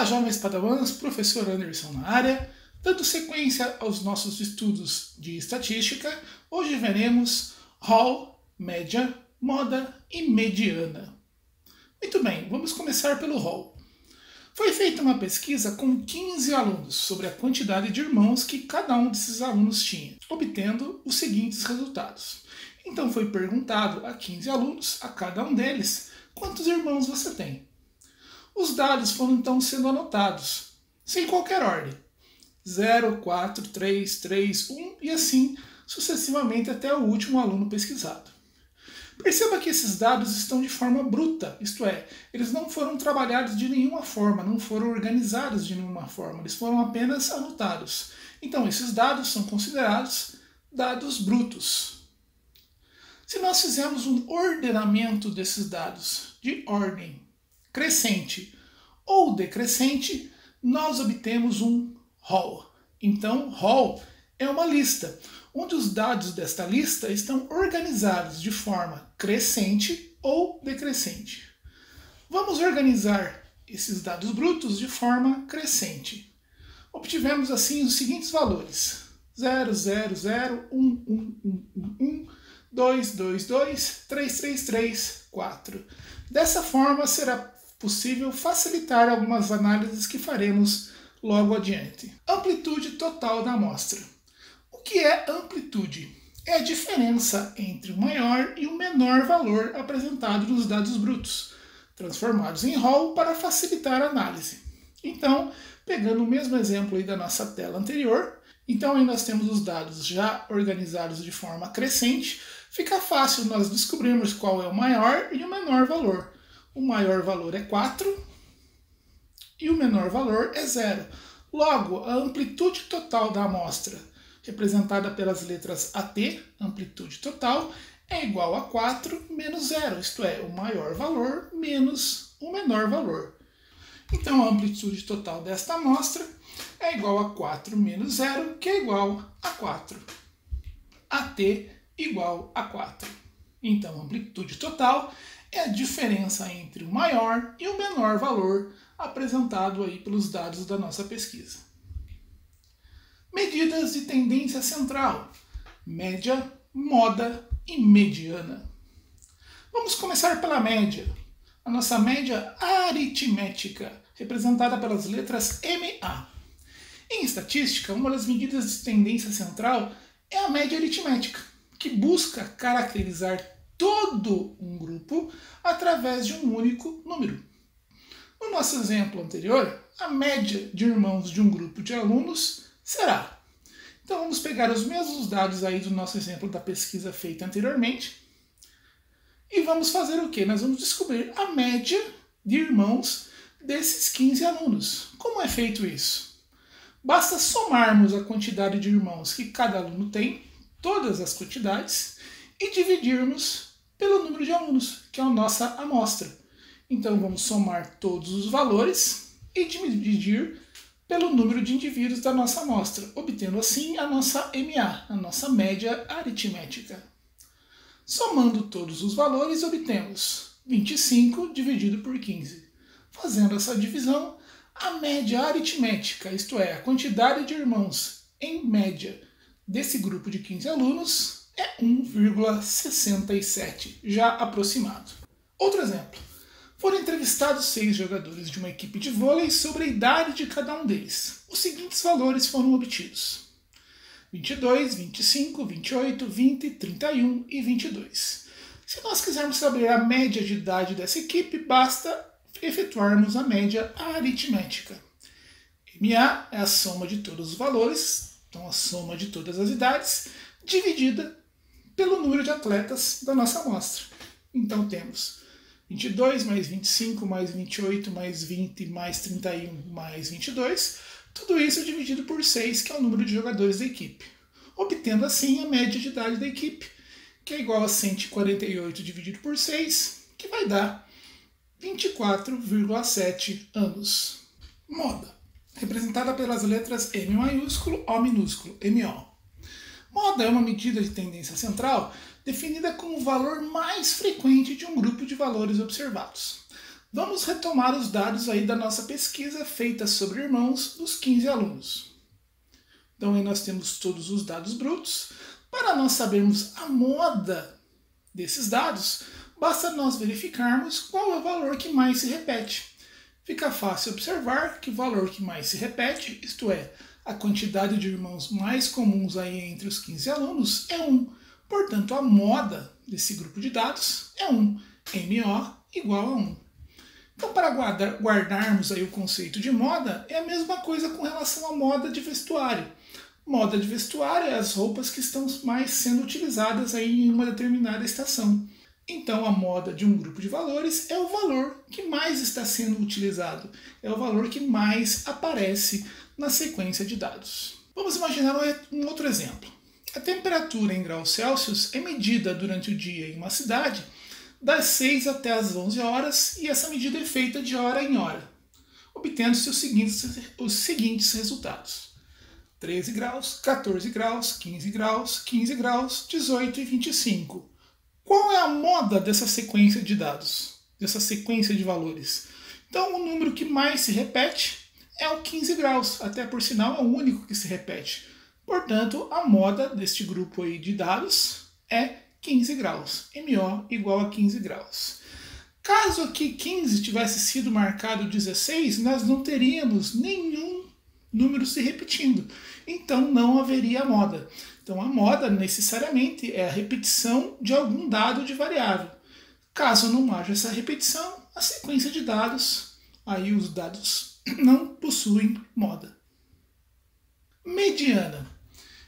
Olá, jovens padawans, professor Anderson na área. Dando sequência aos nossos estudos de estatística, hoje veremos Hall, média, moda e mediana. Muito bem, vamos começar pelo Hall. Foi feita uma pesquisa com 15 alunos sobre a quantidade de irmãos que cada um desses alunos tinha, obtendo os seguintes resultados. Então foi perguntado a 15 alunos, a cada um deles, quantos irmãos você tem. Os dados foram então sendo anotados, sem qualquer ordem. 0, 4, 3, 3, 1 e assim sucessivamente até o último aluno pesquisado. Perceba que esses dados estão de forma bruta, isto é, eles não foram trabalhados de nenhuma forma, não foram organizados de nenhuma forma, eles foram apenas anotados. Então esses dados são considerados dados brutos. Se nós fizermos um ordenamento desses dados de ordem crescente ou decrescente, nós obtemos um Hall. Então, Hall é uma lista, onde os dados desta lista estão organizados de forma crescente ou decrescente. Vamos organizar esses dados brutos de forma crescente. Obtivemos assim os seguintes valores: 0, 0, 0, 1, 1, 1, 1, 1, 2, 2, 2, 3, 3, 3, 4. Dessa forma será possível facilitar algumas análises que faremos logo adiante. Amplitude total da amostra. O que é amplitude? É a diferença entre o maior e o menor valor apresentado nos dados brutos, transformados em Hall para facilitar a análise. Então, pegando o mesmo exemplo aí da nossa tela anterior, então aí nós temos os dados já organizados de forma crescente, fica fácil nós descobrirmos qual é o maior e o menor valor. O maior valor é 4 e o menor valor é 0. Logo, a amplitude total da amostra, representada pelas letras AT, amplitude total, é igual a 4 menos 0, isto é, o maior valor menos o menor valor. Então, a amplitude total desta amostra é igual a 4 menos 0, que é igual a 4. AT igual a 4. Então, a amplitude total é a diferença entre o maior e o menor valor apresentado aí pelos dados da nossa pesquisa. Medidas de tendência central, média, moda e mediana. Vamos começar pela média. A nossa média aritmética, representada pelas letras MA. Em estatística, uma das medidas de tendência central é a média aritmética, que busca caracterizar todo um grupo através de um único número. No nosso exemplo anterior, a média de irmãos de um grupo de alunos será. Então vamos pegar os mesmos dados aí do nosso exemplo da pesquisa feita anteriormente e vamos fazer o quê? Nós vamos descobrir a média de irmãos desses 15 alunos. Como é feito isso? Basta somarmos a quantidade de irmãos que cada aluno tem, todas as quantidades, e dividirmos pelo número de alunos, que é a nossa amostra. Então vamos somar todos os valores e dividir pelo número de indivíduos da nossa amostra, obtendo assim a nossa MA, a nossa média aritmética. Somando todos os valores, obtemos 25 dividido por 15. Fazendo essa divisão, a média aritmética, isto é, a quantidade de irmãos em média desse grupo de 15 alunos, é 1,67, já aproximado. Outro exemplo. Foram entrevistados 6 jogadores de uma equipe de vôlei sobre a idade de cada um deles. Os seguintes valores foram obtidos: 22, 25, 28, 20, 31 e 22. Se nós quisermos saber a média de idade dessa equipe, basta efetuarmos a média aritmética. MA é a soma de todos os valores, então a soma de todas as idades, dividida pelo número de atletas da nossa amostra. Então temos 22 mais 25 mais 28 mais 20 mais 31 mais 22, tudo isso dividido por 6, que é o número de jogadores da equipe. Obtendo assim a média de idade da equipe, que é igual a 148 dividido por 6, que vai dar 24,7 anos. Moda, representada pelas letras M maiúsculo, O minúsculo, MO. Moda é uma medida de tendência central definida como o valor mais frequente de um grupo de valores observados. Vamos retomar os dados aí da nossa pesquisa feita sobre irmãos dos 15 alunos. Então aí nós temos todos os dados brutos. Para nós sabermos a moda desses dados, basta nós verificarmos qual é o valor que mais se repete. Fica fácil observar que o valor que mais se repete, isto é, a quantidade de irmãos mais comuns aí entre os 15 alunos é 1. Portanto, a moda desse grupo de dados é 1. MO igual a 1. Então, para guardarmos aí o conceito de moda, é a mesma coisa com relação à moda de vestuário. Moda de vestuário é as roupas que estão mais sendo utilizadas aí em uma determinada estação. Então, a moda de um grupo de valores é o valor que mais está sendo utilizado, é o valor que mais aparece na sequência de dados. Vamos imaginar um outro exemplo. A temperatura em graus Celsius é medida durante o dia em uma cidade das 6 até as 11 horas e essa medida é feita de hora em hora, obtendo-se os seguintes resultados. 13 graus, 14 graus, 15 graus, 15 graus, 18 e 25. Qual é a moda dessa sequência de dados, dessa sequência de valores? Então, o número que mais se repete é o 15 graus, até por sinal é o único que se repete. Portanto, a moda deste grupo aí de dados é 15 graus, MO igual a 15 graus. Caso aqui 15 tivesse sido marcado 16, nós não teríamos nenhum número se repetindo, então não haveria moda. Então a moda necessariamente é a repetição de algum dado de variável. Caso não haja essa repetição, a sequência de dados, aí os dados não possuem moda. Mediana.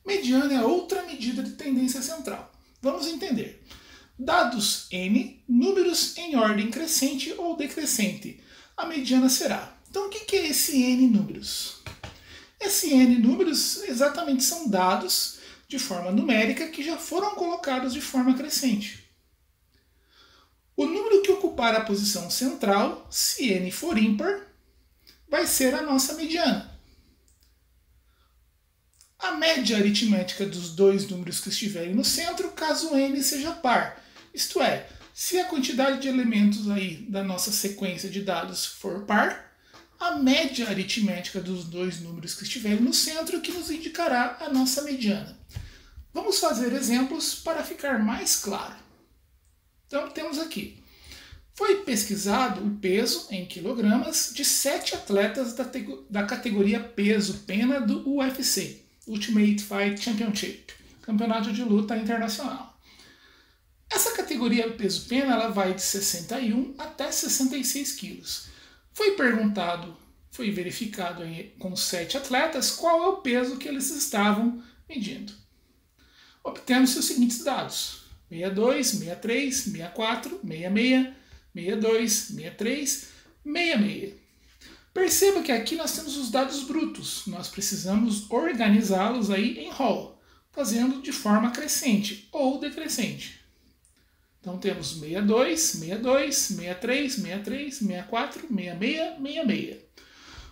Mediana é outra medida de tendência central. Vamos entender. Dados N, números em ordem crescente ou decrescente. A mediana será. Então o que é esse N números? Esse N números exatamente são dados de forma numérica que já foram colocados de forma crescente. O número que ocupar a posição central, se N for ímpar, vai ser a nossa mediana. A média aritmética dos dois números que estiverem no centro, caso N seja par. Isto é, se a quantidade de elementos aí da nossa sequência de dados for par, a média aritmética dos dois números que estiverem no centro que nos indicará a nossa mediana. Vamos fazer exemplos para ficar mais claro. Então temos aqui. Foi pesquisado o peso em quilogramas de 7 atletas da categoria peso-pena do UFC. Ultimate Fight Championship, campeonato de luta internacional. Essa categoria peso-pena ela vai de 61 até 66 quilos. Foi verificado com 7 atletas qual é o peso que eles estavam medindo. Obtemos os seguintes dados: 62, 63, 64, 66, 62, 63, 66. Perceba que aqui nós temos os dados brutos, nós precisamos organizá-los aí em rol, fazendo de forma crescente ou decrescente. Então temos 62, 62, 63, 63, 64, 66, 66.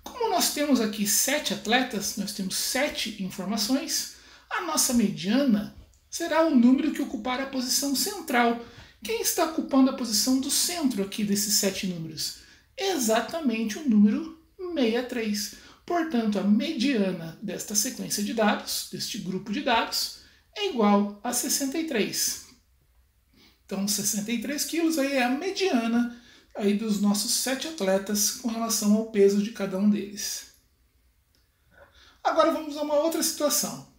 Como nós temos aqui 7 atletas, nós temos 7 informações, a nossa mediana será o número que ocupar a posição central. Quem está ocupando a posição do centro aqui desses 7 números? Exatamente o número 63. Portanto, a mediana desta sequência de dados, deste grupo de dados, é igual a 63. Então, 63 quilos aí é a mediana aí dos nossos 7 atletas com relação ao peso de cada um deles. Agora vamos a uma outra situação.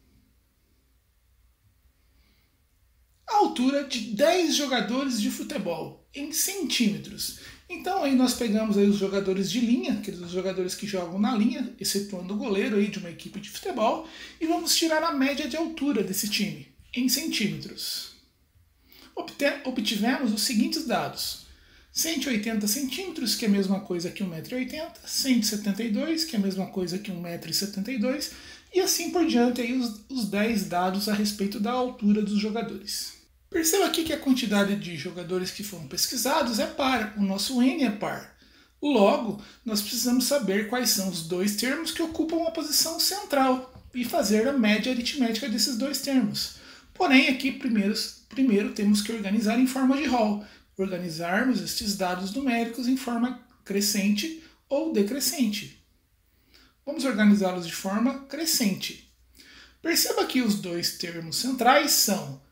A altura de 10 jogadores de futebol em centímetros. Então aí nós pegamos aí os jogadores de linha, aqueles jogadores que jogam na linha, excetuando o goleiro aí de uma equipe de futebol, e vamos tirar a média de altura desse time, em centímetros. Obtivemos os seguintes dados: 180 centímetros, que é a mesma coisa que 1,80 m, 172, que é a mesma coisa que 1,72 m, e assim por diante aí os 10 dados a respeito da altura dos jogadores. Perceba aqui que a quantidade de jogadores que foram pesquisados é par, o nosso N é par. Logo, nós precisamos saber quais são os dois termos que ocupam a posição central e fazer a média aritmética desses dois termos. Porém, aqui primeiro temos que organizar em forma de rol. organizarmos estes dados numéricos em forma crescente ou decrescente. Vamos organizá-los de forma crescente. Perceba que os dois termos centrais são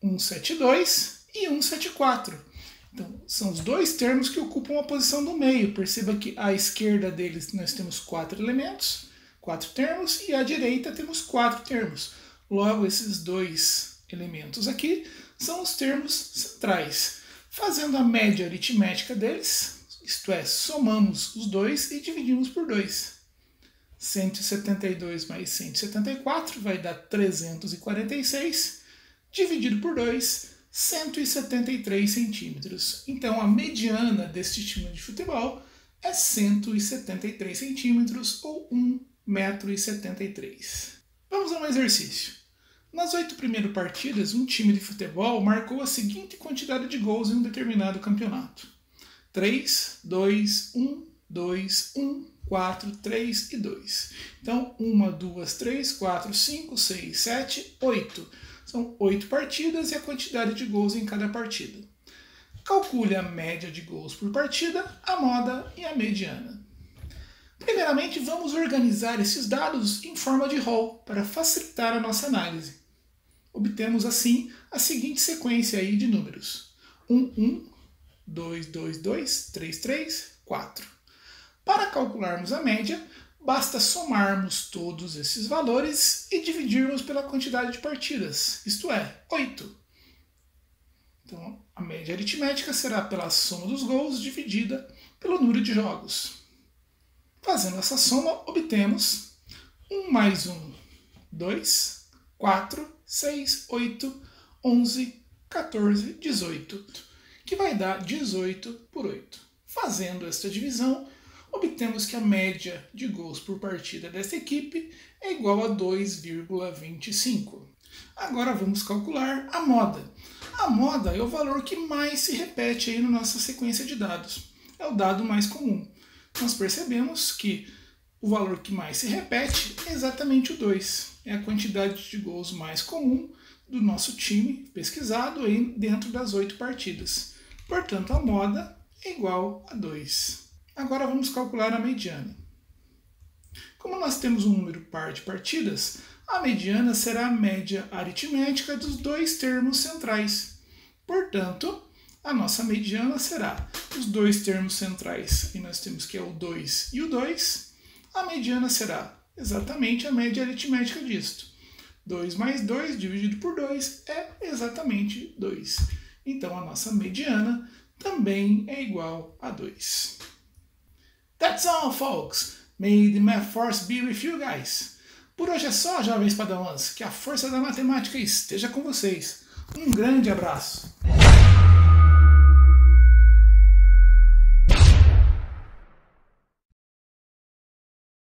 172 e 174. Então, são os dois termos que ocupam a posição do meio. Perceba que à esquerda deles nós temos 4 elementos, 4 termos, e à direita temos 4 termos. Logo, esses dois elementos aqui são os termos centrais. Fazendo a média aritmética deles, isto é, somamos os dois e dividimos por 2. 172 mais 174 vai dar 346, dividido por 2, 173 centímetros. Então, a mediana deste time de futebol é 173 centímetros, ou 1,73 m. Vamos a um exercício. Nas 8 primeiras partidas, um time de futebol marcou a seguinte quantidade de gols em um determinado campeonato: 3, 2, 1, 2, 1, 4, 3 e 2. Então, 1, 2, 3, 4, 5, 6, 7, 8. São 8 partidas e a quantidade de gols em cada partida. Calcule a média de gols por partida, a moda e a mediana. Primeiramente, vamos organizar esses dados em forma de rol para facilitar a nossa análise. Obtemos assim a seguinte sequência aí de números: 1, 1, 2, 2, 2, 3, 3, 4. Para calcularmos a média, basta somarmos todos esses valores e dividirmos pela quantidade de partidas, isto é, 8. Então, a média aritmética será pela soma dos gols dividida pelo número de jogos. Fazendo essa soma, obtemos 1 mais 1, 2, 4, 6, 8, 11, 14, 18, que vai dar 18 por 8. Fazendo esta divisão, obtemos que a média de gols por partida dessa equipe é igual a 2,25. Agora vamos calcular a moda. A moda é o valor que mais se repete aí na nossa sequência de dados. É o dado mais comum. Nós percebemos que o valor que mais se repete é exatamente o 2. É a quantidade de gols mais comum do nosso time pesquisado aí dentro das 8 partidas. Portanto, a moda é igual a 2. Agora vamos calcular a mediana. Como nós temos um número par de partidas, a mediana será a média aritmética dos dois termos centrais. Portanto, a nossa mediana será os dois termos centrais, e nós temos que é o 2 e o 2. A mediana será exatamente a média aritmética disto. 2 mais 2 dividido por 2 é exatamente 2. Então, a nossa mediana também é igual a 2. That's all, folks. May the math force be with you guys. Por hoje é só, jovens padawans. Que a força da matemática esteja com vocês. Um grande abraço.